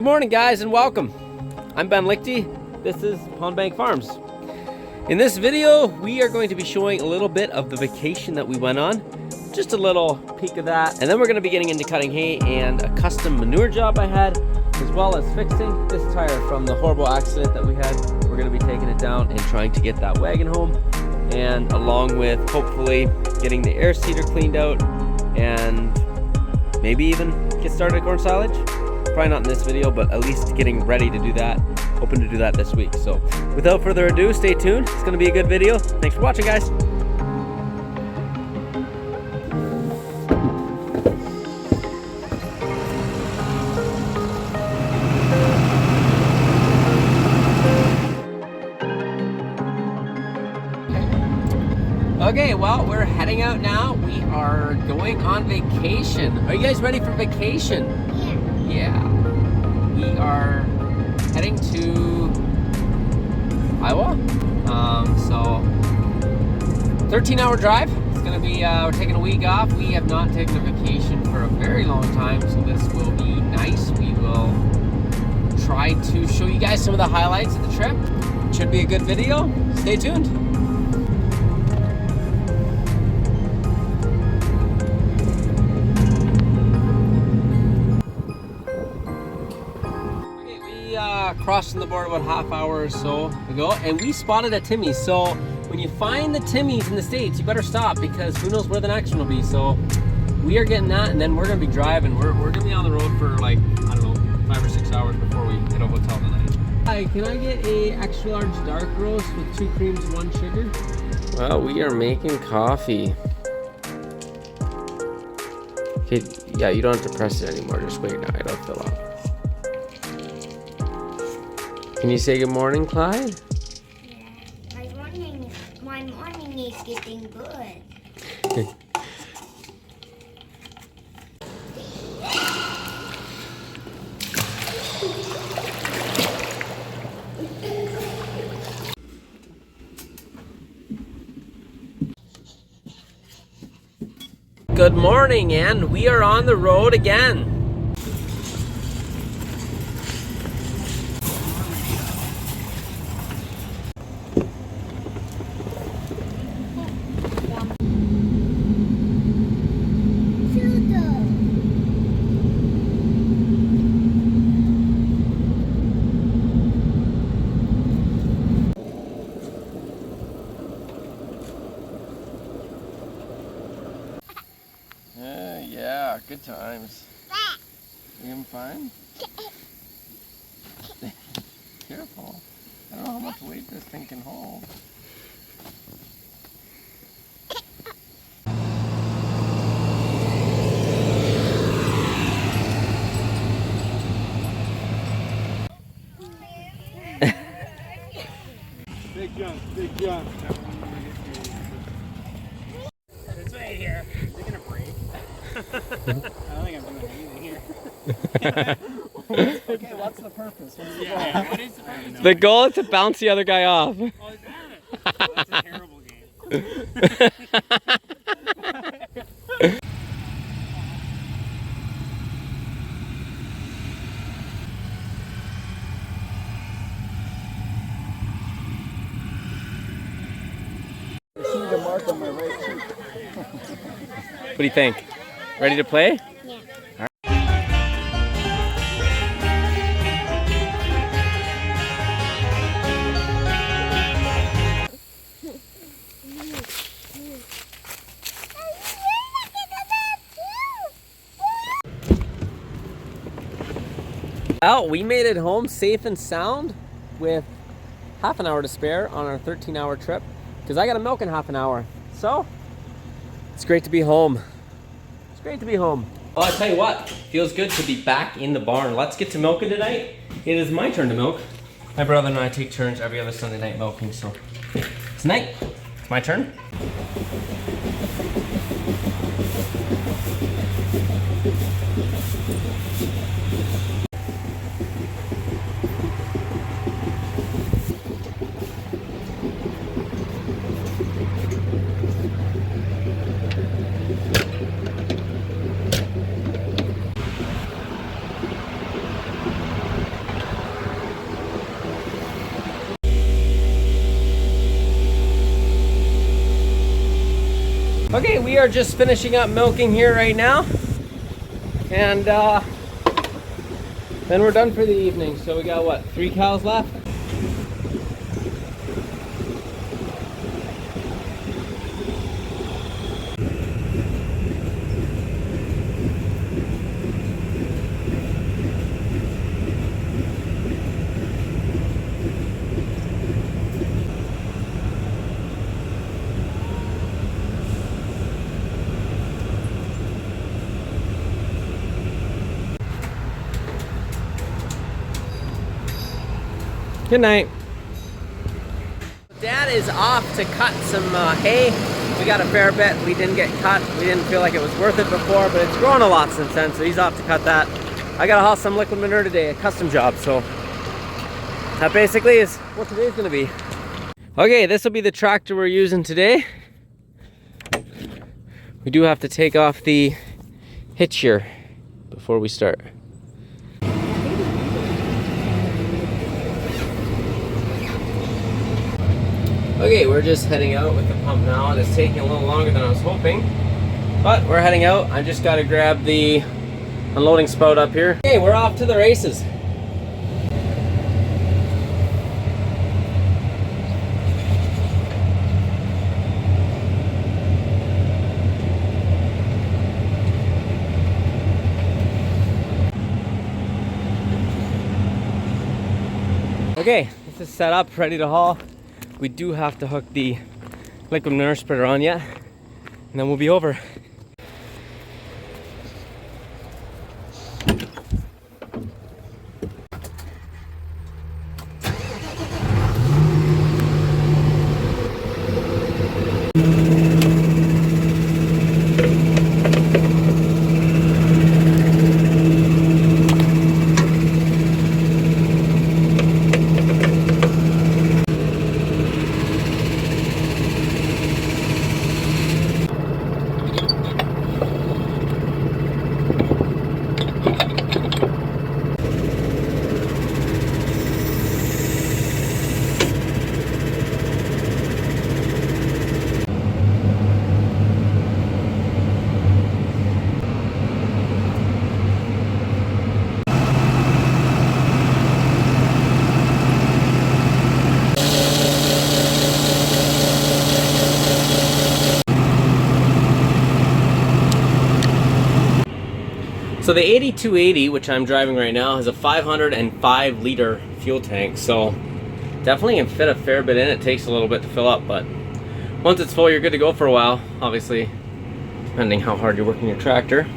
Good morning, guys, and welcome. I'm Ben Lichty. This is Pond Bank Farms. In this video, we are going to be showing a little bit of the vacation that we went on. Just a little peek of that. And then we're going to be getting into cutting hay and a custom manure job I had, as well as fixing this tire from the horrible accident that we had. We're going to be taking it down and trying to get that wagon home. And along with, hopefully, getting the air seeder cleaned out and maybe even get started at corn silage. Probably not in this video, but at least getting ready to do that. Hoping to do that this week. So without further ado, stay tuned. It's going to be a good video. Thanks for watching, guys. Okay, well, we're heading out now. We are going on vacation. Are you guys ready for vacation? Yeah. We are heading to Iowa. So 13-hour drive. It's gonna be, we're taking a week off. We have not taken a vacation for a very long time, so this will be nice. We will try to show you guys some of the highlights of the trip. It should be a good video. Stay tuned. Crossing the border about half hour or so ago, and we spotted a Timmy's. So when you find the Timmy's in the States, you better stop, because who knows where the next one will be. So we are getting that, and then we're gonna be driving. We're gonna be on the road for like, I don't know, 5 or 6 hours before we hit a hotel tonight. Hi, can I get a extra large dark roast with 2 creams, 1 sugar? Well, we are making coffee. Okay, yeah, you don't have to press it anymore. Just wait now, it'll fill up. Can you say good morning, Clyde? Yeah, my morning is getting good. Good morning, and we are on the road again. Yeah, good times. You having fun? Careful. I don't know how much weight this thing can hold. Big jump, big jump. It's right here. Is it gonna break? I don't think I'm doing anything here. Okay, what's the purpose? What is the purpose? The goal is to bounce the other guy off. Oh, is that it? That's a terrible game. I see the mark on my right cheek. What do you think? Ready to play? Yeah. Well, we made it home safe and sound with half an hour to spare on our 13-hour trip, because I got to milk in half an hour. So it's great to be home. It's great to be home. Well, I tell you what, feels good to be back in the barn. Let's get to milking tonight. It is my turn to milk. My brother and I take turns every other Sunday night milking, so tonight it's my turn. Okay, we are just finishing up milking here right now. And then we're done for the evening. So we got what, 3 cows left? Good night. Dad is off to cut some hay. We got a fair bit. We didn't get cut. We didn't feel like it was worth it before, but it's grown a lot since then, so he's off to cut that. I gotta haul some liquid manure today, a custom job, so that basically is what today's gonna be. Okay, this will be the tractor we're using today. We do have to take off the hitch here before we start. Okay, we're just heading out with the pump now, and it's taking a little longer than I was hoping. But we're heading out. I just got to grab the unloading spout up here. Okay, we're off to the races. Okay, this is set up, ready to haul. We do have to hook the liquid manure spreader on yet, and then we'll be over. So the 8280, which I'm driving right now, has a 505 liter fuel tank, so definitely can fit a fair bit in. It takes a little bit to fill up, but once it's full, you're good to go for a while, obviously, depending how hard you're working your tractor.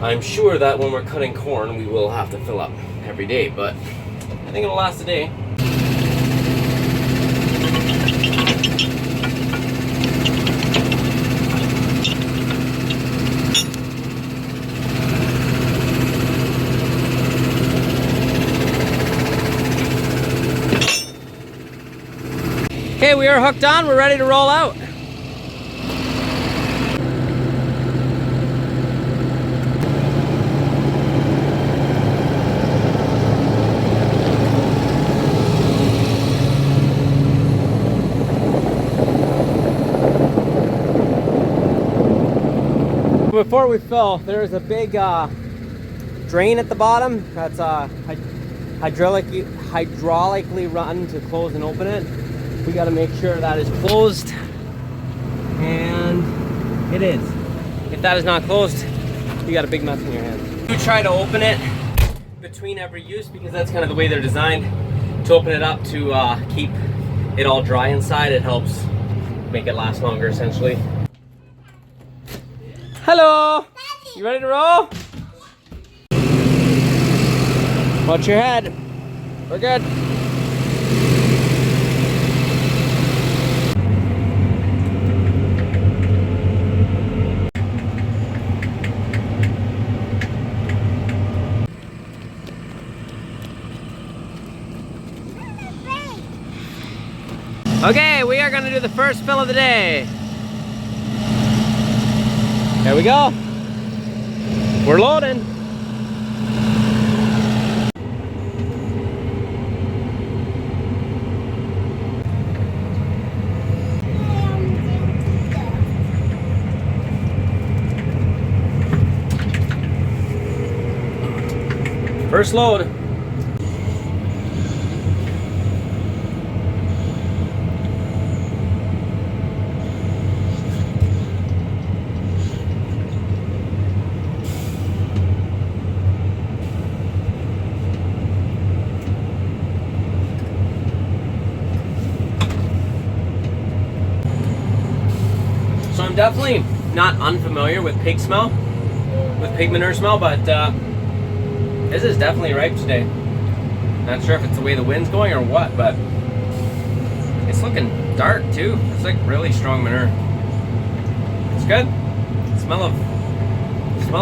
I'm sure that when we're cutting corn, we will have to fill up every day, but I think it'll last a day. Okay, we are hooked on, we're ready to roll out. Before we fill, there's a big drain at the bottom that's hydraulically run to close and open it. We got to make sure that is closed, and it is. If that is not closed, you got a big mess in your hands. You try to open it between every use because that's kind of the way they're designed, to open it up to keep it all dry inside. It helps make it last longer, essentially. Hello! You ready to roll? Watch your head. We're good. Okay, we are gonna do the first fill of the day. There we go. We're loading. first load. So I'm definitely not unfamiliar with pig smell, with pig manure smell, but this is definitely ripe today. Not sure if it's the way the wind's going or what, but it's looking dark too. It's like really strong manure. It's good. Smell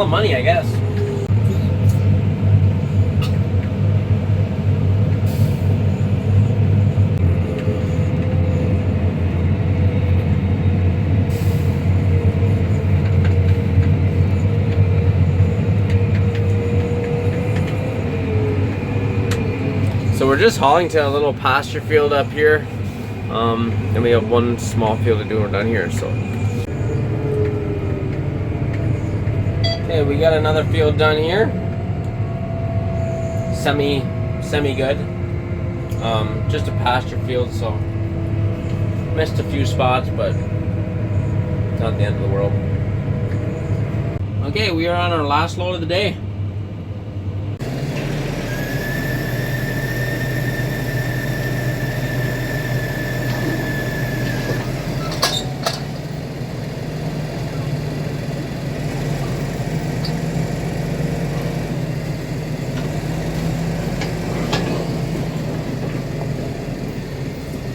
of money, I guess. So we're just hauling to a little pasture field up here. And we have one small field to do when we're done here, so. Okay, we got another field done here. Semi good. Just a pasture field, so missed a few spots, but not the end of the world. Okay, we are on our last load of the day.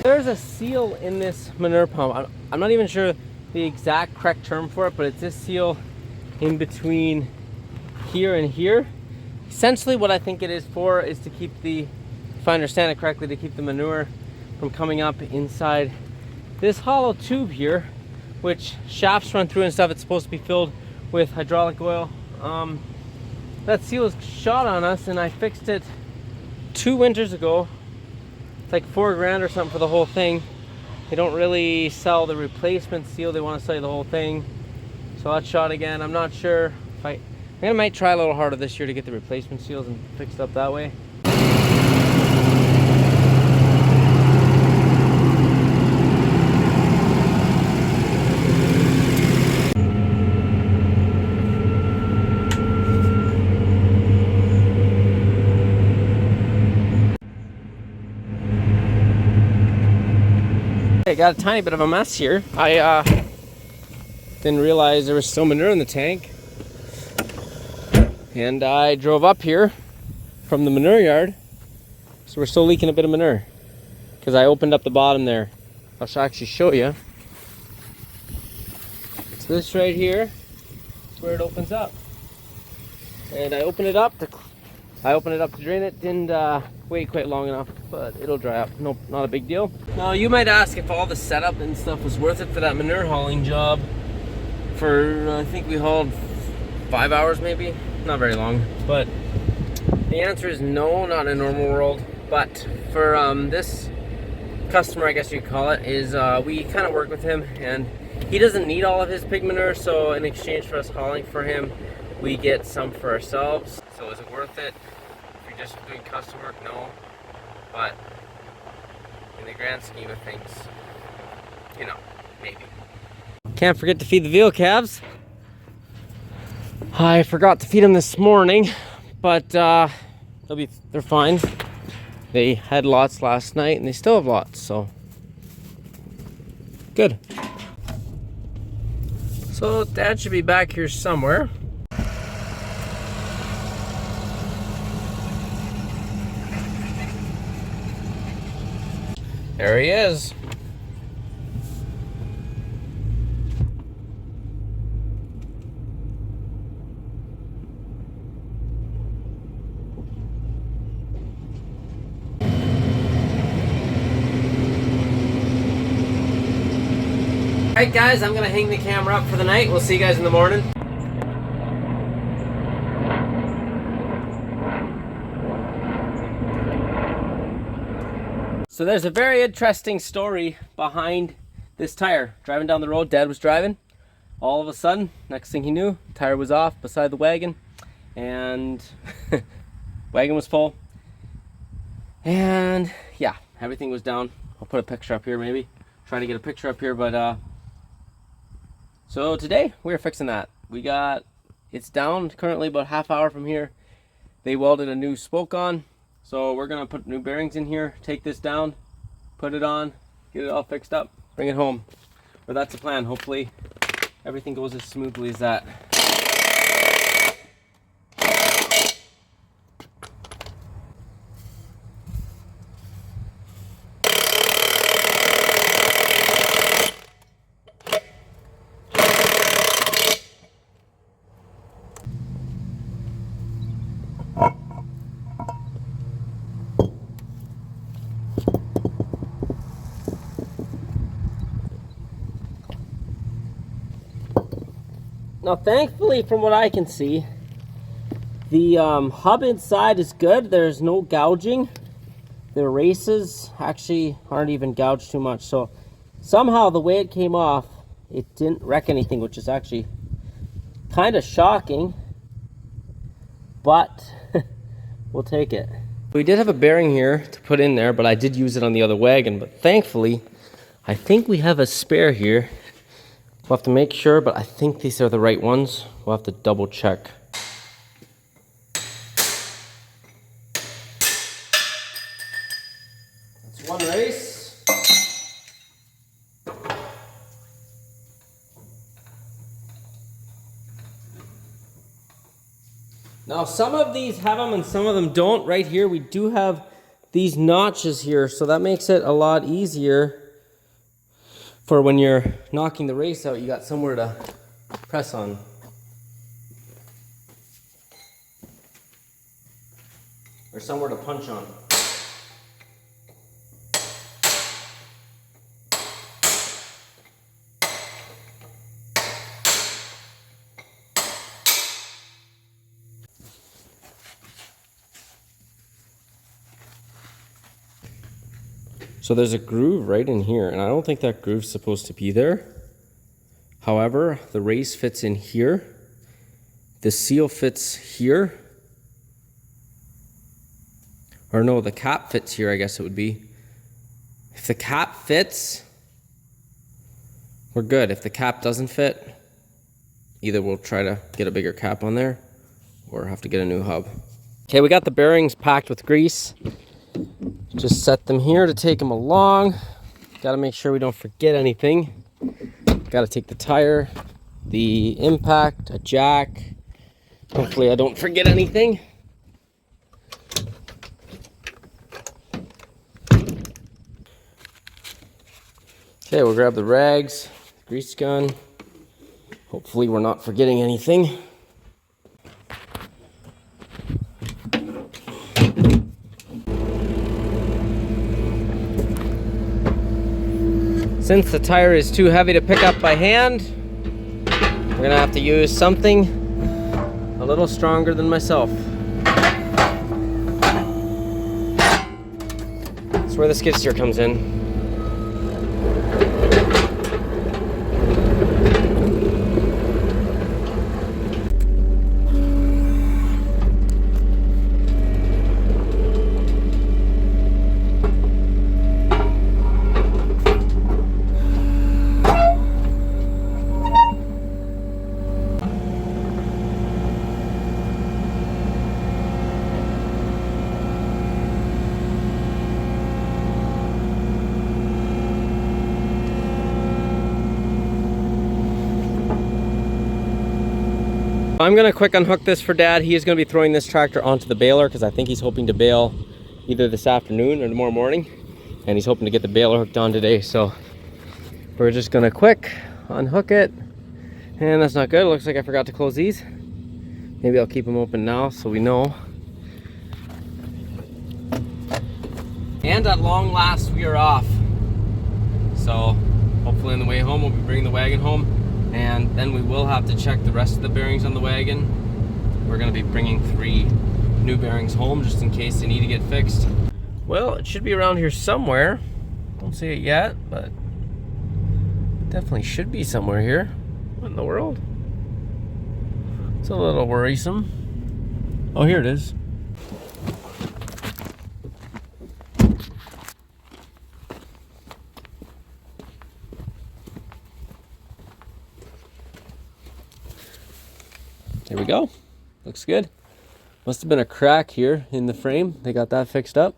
There's a seal in this manure pump. I'm not even sure the exact correct term for it, but it's this seal in between here and here. Essentially what I think it is for is to keep the, if I understand it correctly, to keep the manure from coming up inside this hollow tube here, which shafts run through and stuff. It's supposed to be filled with hydraulic oil. That seal is shot on us, and I fixed it 2 winters ago. It's like $4 grand or something for the whole thing. They don't really sell the replacement seal, they want to sell you the whole thing. So that's shot again. I'm not sure if I might try a little harder this year to get the replacement seals and fix it up that way. I got a tiny bit of a mess here. I didn't realize there was still manure in the tank, and I drove up here from the manure yard, so we're still leaking a bit of manure because I opened up the bottom there. I'll actually show you. So this right here is where it opens up, and I opened it up to drain it. Didn't wait quite long enough, but it'll dry up. Nope, not a big deal. Now you might ask if all the setup and stuff was worth it for that manure hauling job. For I think we hauled 5 hours maybe, not very long. But the answer is no, not in a normal world. But for this customer, I guess you could call it, is we kind of work with him, and he doesn't need all of his pig manure. So in exchange for us hauling for him, we get some for ourselves. So is it worth it? If you're just doing custom work, no. But in the grand scheme of things, you know, maybe. Can't forget to feed the veal calves. I forgot to feed them this morning, but they're fine. They had lots last night, and they still have lots, so good. So Dad should be back here somewhere. There he is. Alright guys, I'm gonna hang the camera up for the night. We'll see you guys in the morning. So there's a very interesting story behind this tire. Driving down the road, Dad was driving. All of a sudden, next thing he knew, the tire was off beside the wagon. And Wagon was full. And yeah, everything was down. I'll put a picture up here maybe. Try to get a picture up here, but so today we're fixing that. It's down currently about half hour from here. They welded a new spoke on. So we're gonna put new bearings in here, take this down, put it on, get it all fixed up, bring it home. Or that's the plan. Hopefully everything goes as smoothly as that. Now thankfully, from what I can see, the hub inside is good. There's no gouging. The races actually aren't even gouged too much. So somehow the way it came off, it didn't wreck anything, which is actually kind of shocking, but we'll take it. We did have a bearing here to put in there, but I did use it on the other wagon. But thankfully, I think we have a spare here. We'll have to make sure, but I think these are the right ones. We'll have to double check. That's one race. Now some of these have them and some of them don't. Right here we do have these notches here, so that makes it a lot easier for when you're knocking the race out. You got somewhere to press on. Or somewhere to punch on. So there's a groove right in here, and I don't think that groove's supposed to be there. However, the race fits in here. The seal fits here. Or no, the cap fits here, I guess it would be. If the cap fits, we're good. If the cap doesn't fit, either we'll try to get a bigger cap on there or have to get a new hub. Okay, we got the bearings packed with grease. Just set them here to take them along. Got to make sure we don't forget anything. Got to take the tire, the impact, a jack. Hopefully I don't forget anything. Okay, we'll grab the rags, grease gun. Hopefully we're not forgetting anything. Since the tire is too heavy to pick up by hand, we're gonna have to use something a little stronger than myself. That's where the skid steer comes in. I'm gonna quick unhook this for Dad. He is gonna be throwing this tractor onto the baler because I think he's hoping to bale either this afternoon or tomorrow morning. And he's hoping to get the baler hooked on today. So we're just gonna quick unhook it. And that's not good. It looks like I forgot to close these. Maybe I'll keep them open now so we know. And at long last, we are off. So hopefully on the way home, we'll be bringing the wagon home. And then we will have to check the rest of the bearings on the wagon. We're gonna be bringing 3 new bearings home just in case they need to get fixed. Well, it should be around here somewhere. Don't see it yet, but it definitely should be somewhere here. What in the world? It's a little worrisome. Oh, here it is. There we go. Looks good. Must have been a crack here in the frame. They got that fixed up.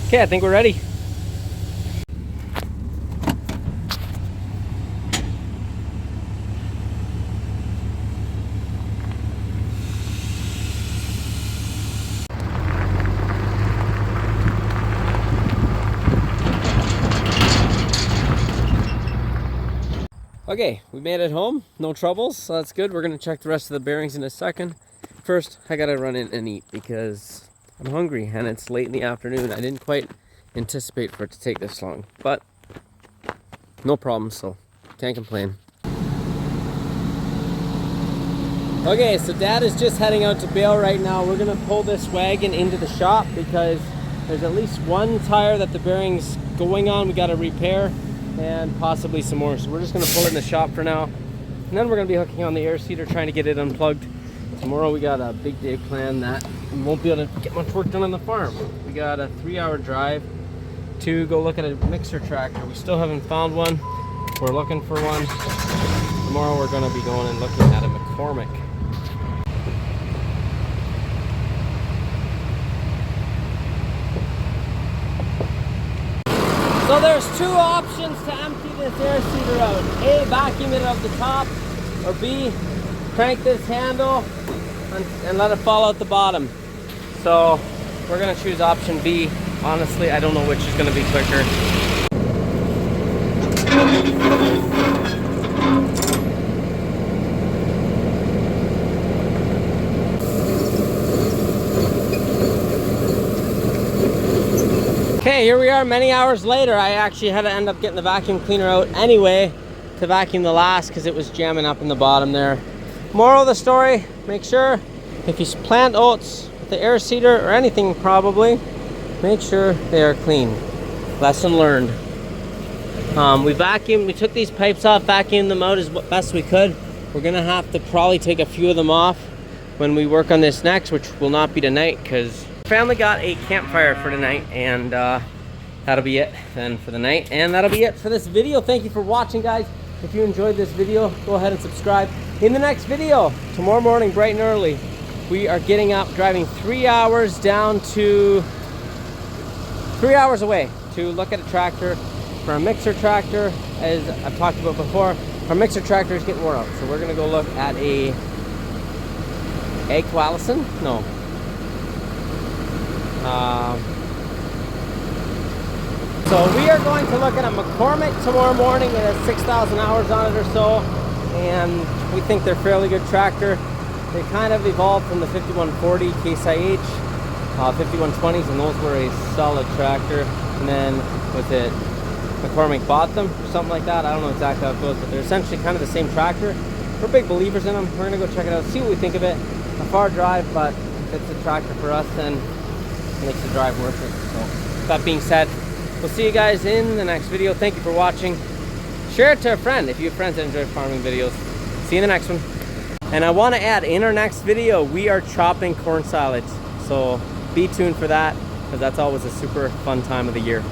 Okay, I think we're ready. Okay, we made it home, no troubles, so that's good. We're gonna check the rest of the bearings in a second. First, I gotta run in and eat because I'm hungry and it's late in the afternoon. I didn't quite anticipate for it to take this long, but no problem, so can't complain. Okay, so Dad is just heading out to bale right now. We're gonna pull this wagon into the shop because there's at least one tire that the bearing's going on. We gotta repair and possibly some more. So we're just gonna pull it in the shop for now. And then we're gonna be hooking on the air seeder, trying to get it unplugged. Tomorrow we got a big day planned that we won't be able to get much work done on the farm. We got a 3-hour drive to go look at a mixer tractor. We still haven't found one. We're looking for one. Tomorrow we're gonna be going and looking at a McCormick. So there's two options to empty this air seeder out. A, vacuum it off the top, or B, crank this handle and let it fall out the bottom. So we're gonna choose option B. Honestly, I don't know which is gonna be quicker. Okay, here we are many hours later. I actually had to end up getting the vacuum cleaner out anyway to vacuum the last because it was jamming up in the bottom there. Moral of the story, make sure if you plant oats with the air seeder or anything probably, make sure they are clean. Lesson learned. We took these pipes off, vacuumed them out as best we could. We're gonna have to probably take a few of them off when we work on this next, which will not be tonight because family got a campfire for tonight, and that'll be it then for the night, and that'll be it for this video. Thank you for watching, guys. if you enjoyed this video, go ahead and subscribe. In the next video, tomorrow morning, bright and early, we are getting up, driving 3 hours down to 3 hours away to look at a tractor for a mixer tractor. As I've talked about before, our mixer tractor is getting worn out, so we're gonna go look at a Allison? No. So we are going to look at a McCormick tomorrow morning. It has 6,000 hours on it or so, and we think they're fairly good tractor. They kind of evolved from the 5140 Case IH, 5120s, and those were a solid tractor. And then was it McCormick bought them or something like that? I don't know exactly how it goes, but they're essentially kind of the same tractor. We're big believers in them. We're gonna go check it out, see what we think of it. A far drive, but if it's a tractor for us, then it makes the drive worth it. So that being said, we'll see you guys in the next video. Thank you for watching. Share it to a friend if you have friends that enjoy farming videos. See you in the next one. And I want to add, in our next video, we are chopping corn silage. So be tuned for that, because that's always a super fun time of the year.